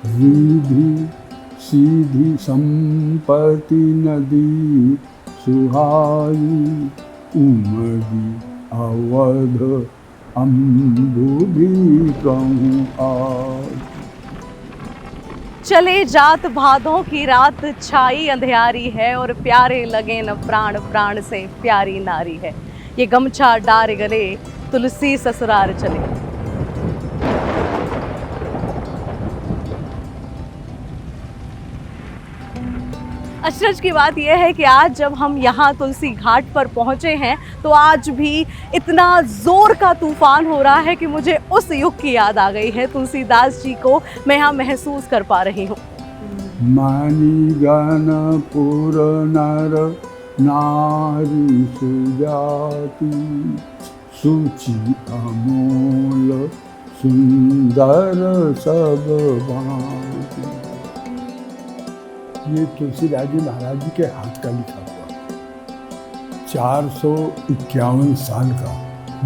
रिधि सीधी संपत्ति नदी सुहाई उमगी अवध अम्बुधि कहूँ आज। चले जात भादों की रात छाई अंधियारी है और प्यारे लगे न प्राण प्राण से प्यारी नारी है। ये गमछा डार गले तुलसी ससुराल चले। अचरज की बात यह है कि आज जब हम यहाँ तुलसी घाट पर पहुँचे हैं तो आज भी इतना जोर का तूफान हो रहा है कि मुझे उस युग की याद आ गई है। तुलसीदास जी को मैं यहाँ महसूस कर पा रही हूँ। मानी गण पुर नर नारी सुजाति सुचि अमोल सुंदर सब भांति। ये तुलसीदास जी महाराज जी के हाथ का लिखा हुआ 451 साल का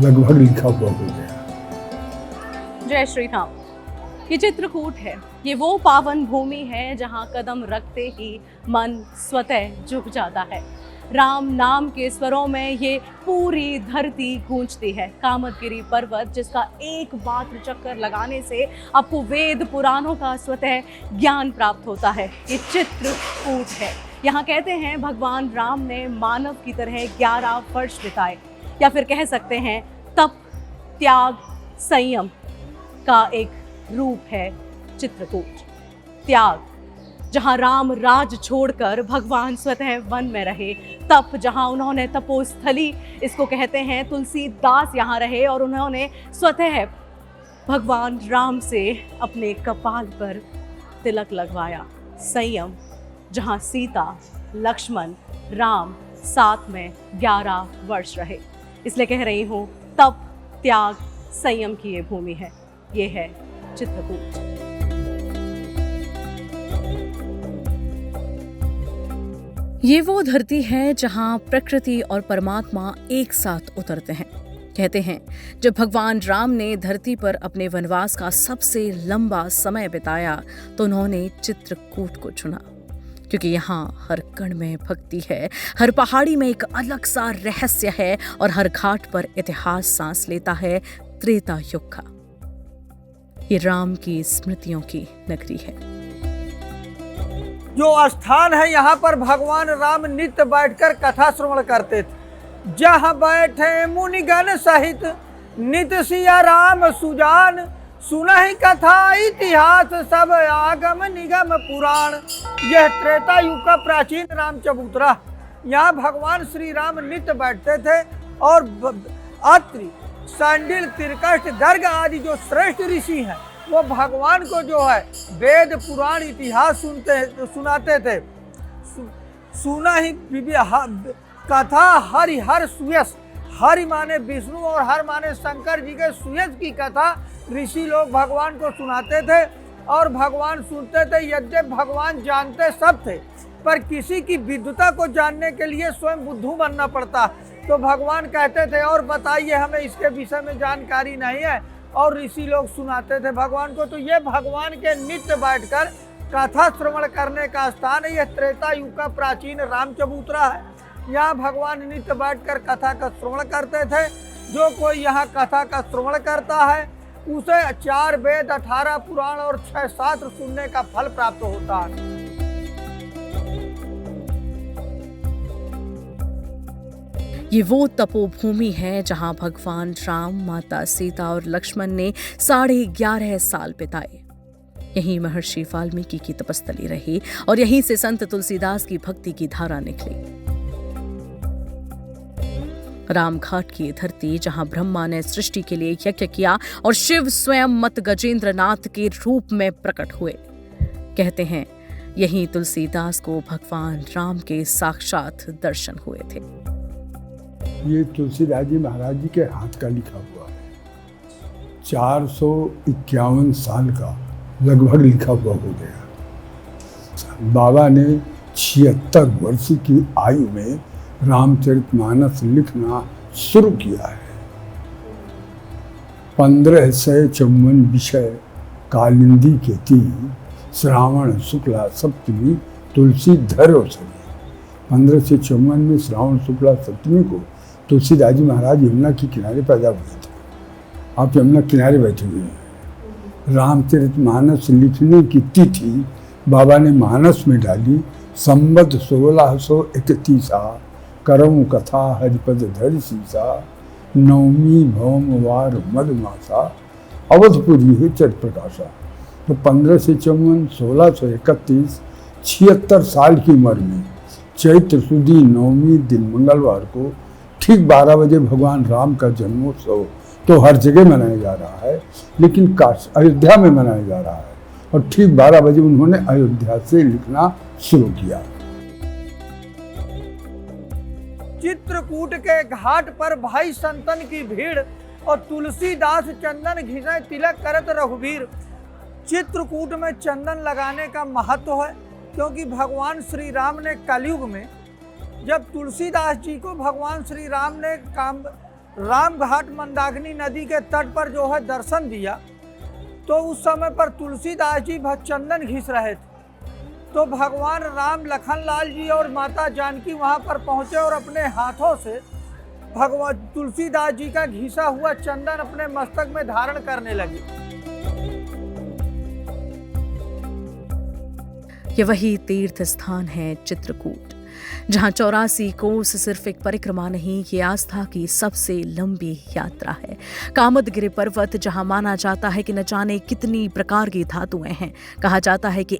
लगभग लिखा हुआ हो गया। जय श्री राम। ये चित्रकूट है, ये वो पावन भूमि है जहाँ कदम रखते ही मन स्वतः झुक जाता है। राम नाम के स्वरों में ये पूरी धरती गूंजती है। कामदगिरी पर्वत जिसका एक मात्र चक्कर लगाने से आपको वेद पुराणों का स्वतः ज्ञान प्राप्त होता है, ये चित्रकूट है। यहाँ कहते हैं भगवान राम ने मानव की तरह 11 वर्ष बिताए, या फिर कह सकते हैं तप त्याग संयम का एक रूप है चित्रकूट। त्याग, जहाँ राम राज छोड़कर भगवान स्वतः वन में रहे। तप, जहाँ उन्होंने तपोस्थली इसको कहते हैं, तुलसीदास यहाँ रहे और उन्होंने स्वतः भगवान राम से अपने कपाल पर तिलक लगवाया। संयम, जहाँ सीता लक्ष्मण राम साथ में 11 वर्ष रहे। इसलिए कह रही हूँ तप त्याग संयम की ये भूमि है, ये है चित्रकूट। ये वो धरती है जहाँ प्रकृति और परमात्मा एक साथ उतरते हैं। कहते हैं जब भगवान राम ने धरती पर अपने वनवास का सबसे लंबा समय बिताया तो उन्होंने चित्रकूट को चुना, क्योंकि यहाँ हर कण में भक्ति है, हर पहाड़ी में एक अलग सा रहस्य है और हर घाट पर इतिहास सांस लेता है त्रेता युग का। ये राम की स्मृतियों की नगरी है। जो स्थान है यहाँ पर भगवान राम नित्य बैठकर कथा श्रवण करते थे। जहाँ बैठे मुनिगण सहित नित्य सिया राम सुजान, सुनहि कथा इतिहास सब आगम निगम पुराण। यह त्रेता युग का प्राचीन राम चबूतरा। यहाँ भगवान श्री राम नित्य बैठते थे और अत्रि सांडिल तिरकष्ट गर्ग आदि जो श्रेष्ठ ऋषि हैं वो भगवान को जो है वेद पुराण इतिहास सुनाते थे। सुना ही कथा हरि हर सुयस, हरि माने विष्णु और हर माने शंकर जी के सुयस की कथा ऋषि लोग भगवान को सुनाते थे और भगवान सुनते थे। यद्यपि भगवान जानते सब थे पर किसी की विद्वता को जानने के लिए स्वयं बुद्धू बनना पड़ता। तो भगवान कहते थे और बताइए हमें इसके विषय में जानकारी नहीं है, और ऋषि लोग सुनाते थे भगवान को। तो ये भगवान के नित्य बैठकर कथा श्रवण करने का स्थान है। यह त्रेता युग का प्राचीन राम चबूतरा है। यहाँ भगवान नित्य बैठकर कथा का श्रवण करते थे। जो कोई यहाँ कथा का श्रवण करता है उसे 4 वेद 18 पुराण और 6 शास्त्र सुनने का फल प्राप्त होता है। ये वो तपोभूमि है जहां भगवान राम, माता सीता और लक्ष्मण ने 11.5 साल बिताए। यहीं महर्षि वाल्मीकि की तपस्थली रही और यहीं से संत तुलसीदास की भक्ति की धारा निकली। रामघाट की धरती जहां ब्रह्मा ने सृष्टि के लिए यज्ञ किया और शिव स्वयं मत गजेंद्रनाथ के रूप में प्रकट हुए। कहते हैं यहीं तुलसीदास को भगवान राम के साक्षात दर्शन हुए थे। ये तुलसीदास जी महाराज जी के हाथ का लिखा हुआ है 451 साल का लगभग लिखा हुआ हो गया। बाबा ने 76 वर्ष की आयु में रामचरितमानस लिखना शुरू किया है। 1554 विषय कालिंदी के 3 श्रावण शुक्ला सप्तमी तुलसी धरोसरी। 1554 में श्रावण शुक्ला सप्तमी को तुलसीदास जी महाराज यमुना के किनारे पैदा हुए थे। आप यमुना किनारे बैठे हुए हैं। रामचरितमानस लिखने की तिथि बाबा ने मानस में डाली संवत 1631 करम कथा हरिपद धरि सीसा नवमी भौमवार मधमासा अवधपुरी हुई चट प्रकाशा। तो 15 से 1631 76 साल की उम्र में चैत्र सुदी नवमी दिन मंगलवार को ठीक 12 बजे भगवान राम का जन्मोत्सव तो हर जगह मनाया जा रहा है, लेकिन अयोध्या में मनाया जा रहा है। और ठीक 12 बजे उन्होंने अयोध्या से लिखना शुरू किया। चित्रकूट के घाट पर भाई संतन की भीड़ और तुलसीदास चंदन घिसे तिलक करत रघुवीर। चित्रकूट में चंदन लगाने का महत्व है, क्योंकि भगवान श्री राम ने कलयुग में जब तुलसीदास जी को भगवान श्री राम ने राम घाट मंदाकिनी नदी के तट पर जो है दर्शन दिया, तो उस समय पर तुलसीदास जी चंदन घिस रहे थे। तो भगवान राम लखनलाल जी और माता जानकी वहां पर पहुंचे और अपने हाथों से भगवान तुलसीदास जी का घिसा हुआ चंदन अपने मस्तक में धारण करने लगे। ये वही तीर्थ स्थान है चित्रकूट, जहां 84 कोस सिर्फ एक परिक्रमा नहीं, ये आस्था की सबसे लंबी यात्रा है। कामदगिरि पर्वत, जहां माना जाता है कि न जाने कितनी प्रकार की धातुएं हैं। कहा जाता है कि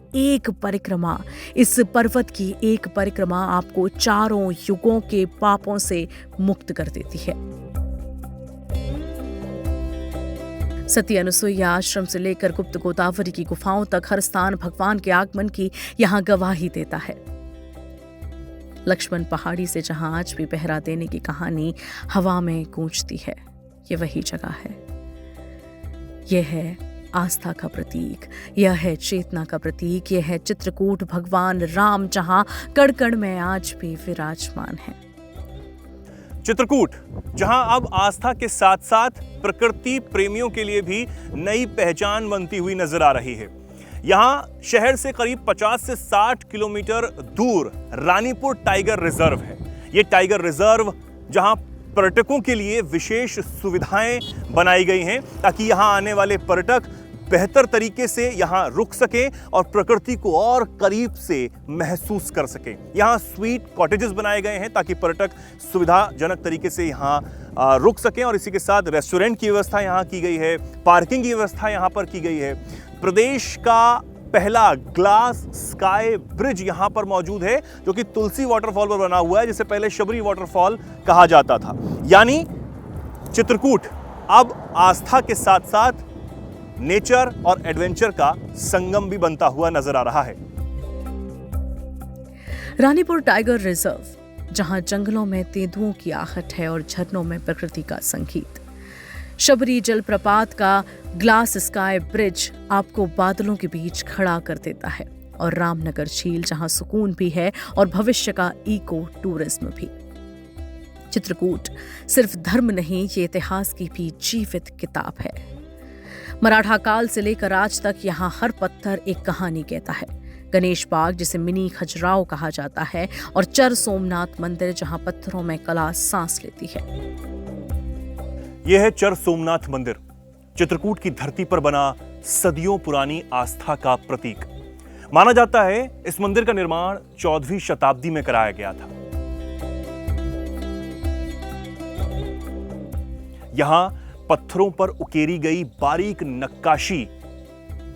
इस पर्वत की एक परिक्रमा आपको 4 युगों के पापों से मुक्त कर देती है। सती अनुसुईया आश्रम से लेकर गुप्त गोदावरी की गुफाओं तक हर स्थान भगवान के आगमन की यहां गवाही देता है। लक्ष्मण पहाड़ी से जहां आज भी पहरा देने की कहानी हवा में गूंजती है, ये वही जगह है। यह है आस्था का प्रतीक, यह है चेतना का प्रतीक, यह है चित्रकूट भगवान राम, जहां कण कण में आज भी विराजमान है। चित्रकूट, जहां अब आस्था के साथ साथ प्रकृति प्रेमियों के लिए भी नई पहचान बनती हुई नजर आ रही है। यहां शहर से करीब 50 से 60 किलोमीटर दूर रानीपुर टाइगर रिजर्व है। ये टाइगर रिजर्व जहां पर्यटकों के लिए विशेष सुविधाएं बनाई गई हैं, ताकि यहां आने वाले पर्यटक बेहतर तरीके से यहां रुक सकें और प्रकृति को और करीब से महसूस कर सकें। यहां स्वीट कॉटेजेस बनाए गए हैं ताकि पर्यटक सुविधाजनक तरीके से यहां रुक सकें, और इसी के साथ रेस्टोरेंट की व्यवस्था यहां की गई है, पार्किंग की व्यवस्था यहां पर की गई है। प्रदेश का पहला ग्लास स्काई ब्रिज यहां पर मौजूद है, जो कि तुलसी वाटरफॉल पर बना हुआ है, जिसे पहले शबरी वाटरफॉल कहा जाता था। यानी चित्रकूट अब आस्था के साथ साथ नेचर और एडवेंचर का संगम भी बनता हुआ नजर आ रहा है। रानीपुर टाइगर रिजर्व, जहां जंगलों में तेंदुओं की आहट है और झरनों में प्रकृति का संगीत। शबरी जलप्रपात का ग्लास स्काई ब्रिज आपको बादलों के बीच खड़ा कर देता है, और रामनगर झील, जहां सुकून भी है और भविष्य का इको टूरिज्म भी। चित्रकूट सिर्फ धर्म नहीं, ये इतिहास की भी जीवित किताब है। मराठा काल से लेकर आज तक यहाँ हर पत्थर एक कहानी कहता है। गणेश बाग, जिसे मिनी खजुराहो कहा जाता है, और चर सोमनाथ मंदिर, जहां पत्थरों में कला सांस लेती है। यह है चर सोमनाथ मंदिर, चित्रकूट की धरती पर बना सदियों पुरानी आस्था का प्रतीक। माना जाता है इस मंदिर का निर्माण 14वीं शताब्दी में कराया गया था। यहां पत्थरों पर उकेरी गई बारीक नक्काशी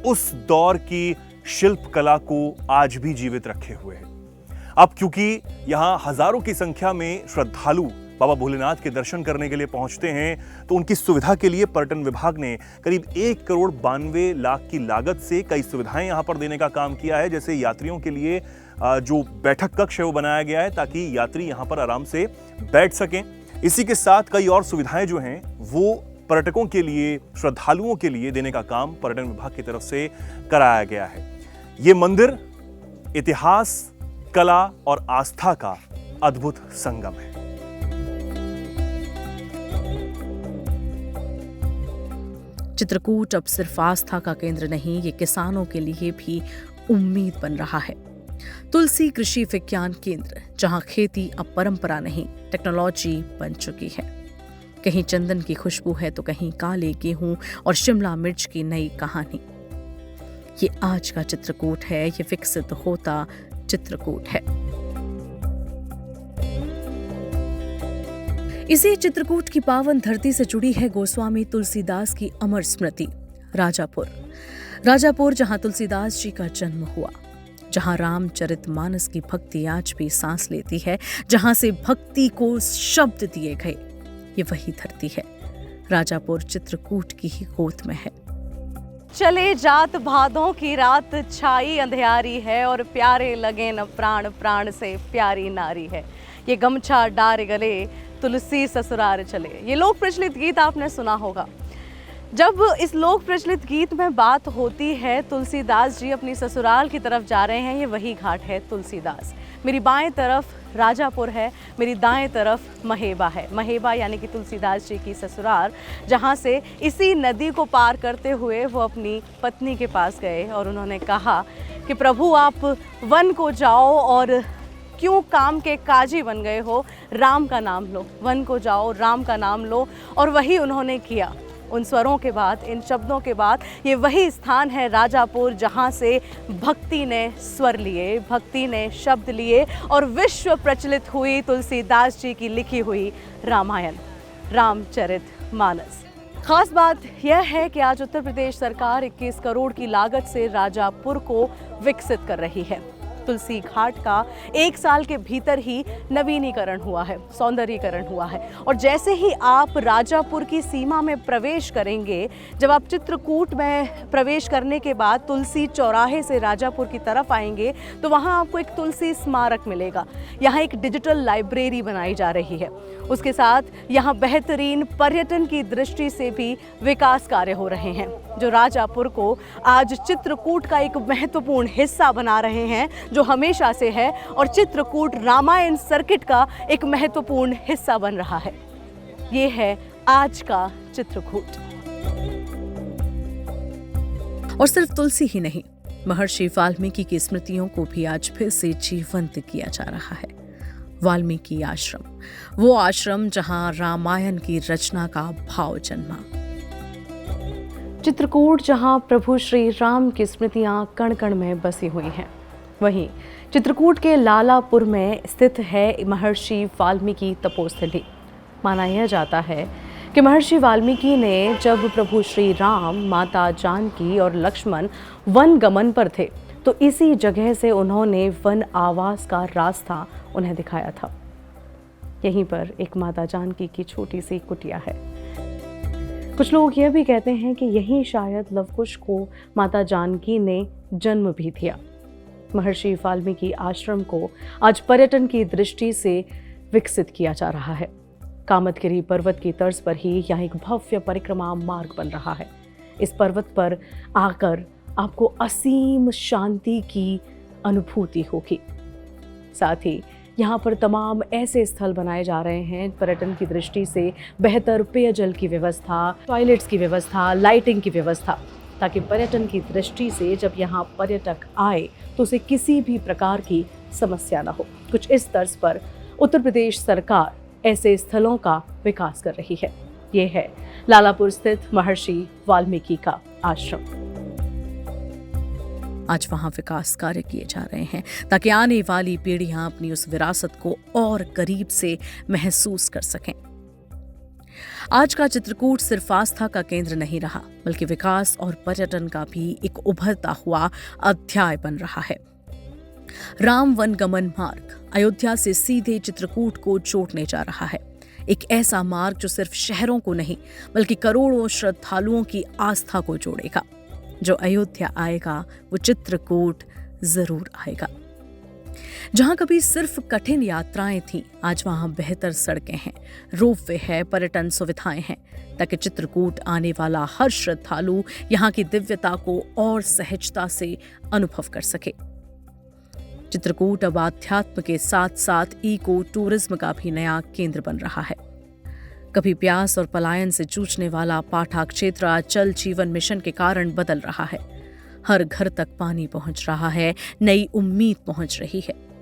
उस दौर की शिल्प कला को आज भी जीवित रखे हुए है। अब क्योंकि यहां हजारों की संख्या में श्रद्धालु बाबा भोलेनाथ के दर्शन करने के लिए पहुंचते हैं, तो उनकी सुविधा के लिए पर्यटन विभाग ने करीब 1,92,00,000 की लागत से कई सुविधाएं यहां पर देने का काम किया है। जैसे यात्रियों के लिए जो बैठक कक्ष है वो बनाया गया है, ताकि यात्री यहां पर आराम से बैठ सकें। इसी के साथ कई और सुविधाएं जो हैं वो पर्यटकों के लिए, श्रद्धालुओं के लिए देने का काम पर्यटन विभाग की तरफ से कराया गया है। ये मंदिर इतिहास, कला और आस्था का अद्भुत संगम है। चित्रकूट अब सिर्फ आस्था का केंद्र नहीं, ये किसानों के लिए भी उम्मीद बन रहा है। तुलसी कृषि विज्ञान केंद्र, जहां खेती अब परंपरा नहीं टेक्नोलॉजी बन चुकी है। कहीं चंदन की खुशबू है तो कहीं काले गेहूं और शिमला मिर्च की नई कहानी। ये आज का चित्रकूट है, ये विकसित होता चित्रकूट है। इसी चित्रकूट की पावन धरती से जुड़ी है गोस्वामी तुलसीदास की अमर स्मृति राजापुर। राजापुर, जहां तुलसीदास जी का जन्म हुआ, जहां रामचरितमानस की भक्ति आज भी सांस लेती है, जहां से भक्ति को शब्द दिए गए, ये वही धरती है। राजापुर चित्रकूट की ही गोद में है। चले जात भादों की रात छाई अंधियारी है और प्यारे लगे न प्राण, प्राण से प्यारी नारी है। ये गमछा डार गले तुलसी ससुरार चले, ये लोक प्रचलित गीत आपने सुना होगा। जब इस लोक प्रचलित गीत में बात होती है तुलसीदास जी अपनी ससुराल की तरफ जा रहे हैं, ये वही घाट है तुलसीदास। मेरी बाएं तरफ राजापुर है, मेरी दाएं तरफ महेबा है। महेबा यानी कि तुलसीदास जी की ससुराल, जहाँ से इसी नदी को पार करते हुए वो अपनी पत्नी के पास गए और उन्होंने कहा कि प्रभु आप वन को जाओ और क्यों काम के काजी बन गए हो, राम का नाम लो, वन को जाओ राम का नाम लो। और वही उन्होंने किया। उन स्वरों के बाद, इन शब्दों के बाद, ये वही स्थान है राजापुर जहाँ से भक्ति ने स्वर लिए, भक्ति ने शब्द लिए और विश्व प्रचलित हुई तुलसीदास जी की लिखी हुई रामायण, रामचरितमानस। खास बात यह है कि आज उत्तर प्रदेश सरकार 21 करोड़ की लागत से राजापुर को विकसित कर रही है। तुलसी घाट का 1 साल के भीतर ही नवीनीकरण हुआ है, सौंदर्यीकरण हुआ है। और जैसे ही आप राजापुर की सीमा में प्रवेश करेंगे, जब आप चित्रकूट में प्रवेश करने के बाद तुलसी चौराहे से राजापुर की तरफ आएंगे तो वहाँ आपको एक तुलसी स्मारक मिलेगा। यहाँ एक डिजिटल लाइब्रेरी बनाई जा रही है। उसके साथ यहाँ बेहतरीन पर्यटन की दृष्टि से भी विकास कार्य हो रहे हैं, जो राजापुर को आज चित्रकूट का एक महत्वपूर्ण हिस्सा बना रहे हैं, जो हमेशा से है और चित्रकूट रामायण सर्किट का एक महत्वपूर्ण हिस्सा बन रहा है। ये है आज का चित्रकूट। और सिर्फ तुलसी ही नहीं, महर्षि वाल्मीकि की स्मृतियों को भी आज फिर से जीवंत किया जा रहा है। वाल्मीकि आश्रम, वो आश्रम जहां रामायण की रचना का भाव जन्मा। चित्रकूट जहां प्रभु श्री राम की स्मृतियां कण कण में बसी हुई हैं, वहीं चित्रकूट के लालापुर में स्थित है महर्षि वाल्मीकि तपोस्थली। माना यह जाता है कि महर्षि वाल्मीकि ने जब प्रभु श्री राम, माता जानकी और लक्ष्मण वन गमन पर थे तो इसी जगह से उन्होंने वन आवास का रास्ता उन्हें दिखाया था। यहीं पर एक माता जानकी की छोटी सी कुटिया है। कुछ लोग यह भी कहते हैं कि यहीं शायद लवकुश को माता जानकी ने जन्म भी दिया। महर्षि वाल्मीकि आश्रम को आज पर्यटन की दृष्टि से विकसित किया जा रहा है। कामतगिरी पर्वत की तर्ज पर ही यहाँ एक भव्य परिक्रमा मार्ग बन रहा है। इस पर्वत पर आकर आपको असीम शांति की अनुभूति होगी। साथ ही यहाँ पर तमाम ऐसे स्थल बनाए जा रहे हैं पर्यटन की दृष्टि से, बेहतर पेयजल की व्यवस्था, टॉयलेट्स की व्यवस्था, लाइटिंग की व्यवस्था, ताकि पर्यटन की दृष्टि से जब यहाँ पर्यटक आए तो उसे किसी भी प्रकार की समस्या न हो। कुछ इस तर्ज पर उत्तर प्रदेश सरकार ऐसे स्थलों का विकास कर रही है। ये है लालापुर स्थित महर्षि वाल्मीकि का आश्रम। आज वहां विकास कार्य किए जा रहे हैं ताकि आने वाली पीढ़ियां अपनी उस विरासत को और करीब से महसूस कर सकें। आज का चित्रकूट सिर्फ आस्था का केंद्र नहीं रहा, बल्कि विकास और पर्यटन का भी एक उभरता हुआ अध्याय बन रहा है। राम वन गमन मार्ग अयोध्या से सीधे चित्रकूट को जोड़ने जा रहा है। एक ऐसा मार्ग जो सिर्फ शहरों को नहीं, बल्कि करोड़ों श्रद्धालुओं की आस्था को जोड़ेगा। जो अयोध्या आएगा वो चित्रकूट जरूर आएगा। जहां कभी सिर्फ कठिन यात्राएं थीं, आज वहां बेहतर सड़कें हैं, रोपवे है, पर्यटन सुविधाएं हैं, ताकि चित्रकूट आने वाला हर श्रद्धालु यहां की दिव्यता को और सहजता से अनुभव कर सके। चित्रकूट अब आध्यात्म के साथ साथ इको टूरिज्म का भी नया केंद्र बन रहा है। कभी प्यास और पलायन से जूझने वाला पाठा क्षेत्र आज जल जीवन मिशन के कारण बदल रहा है। हर घर तक पानी पहुंच रहा है, नई उम्मीद पहुंच रही है।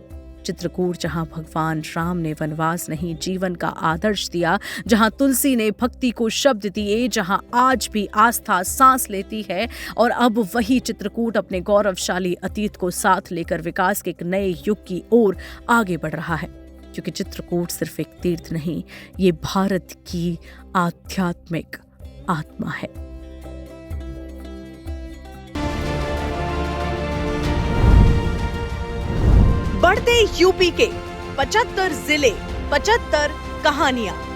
चित्रकूट जहां भगवान राम ने वनवास नहीं जीवन का आदर्श दिया, जहां तुलसी ने भक्ति को शब्द दिए, जहां आज भी आस्था सांस लेती है, और अब वही चित्रकूट अपने गौरवशाली अतीत को साथ लेकर विकास के एक नए युग की ओर आगे बढ़ रहा है। क्योंकि चित्रकूट सिर्फ एक तीर्थ नहीं, ये भारत की आध्यात्मिक आत्मा है। बढ़ते यूपी के 75 जिले, 75 कहानियां।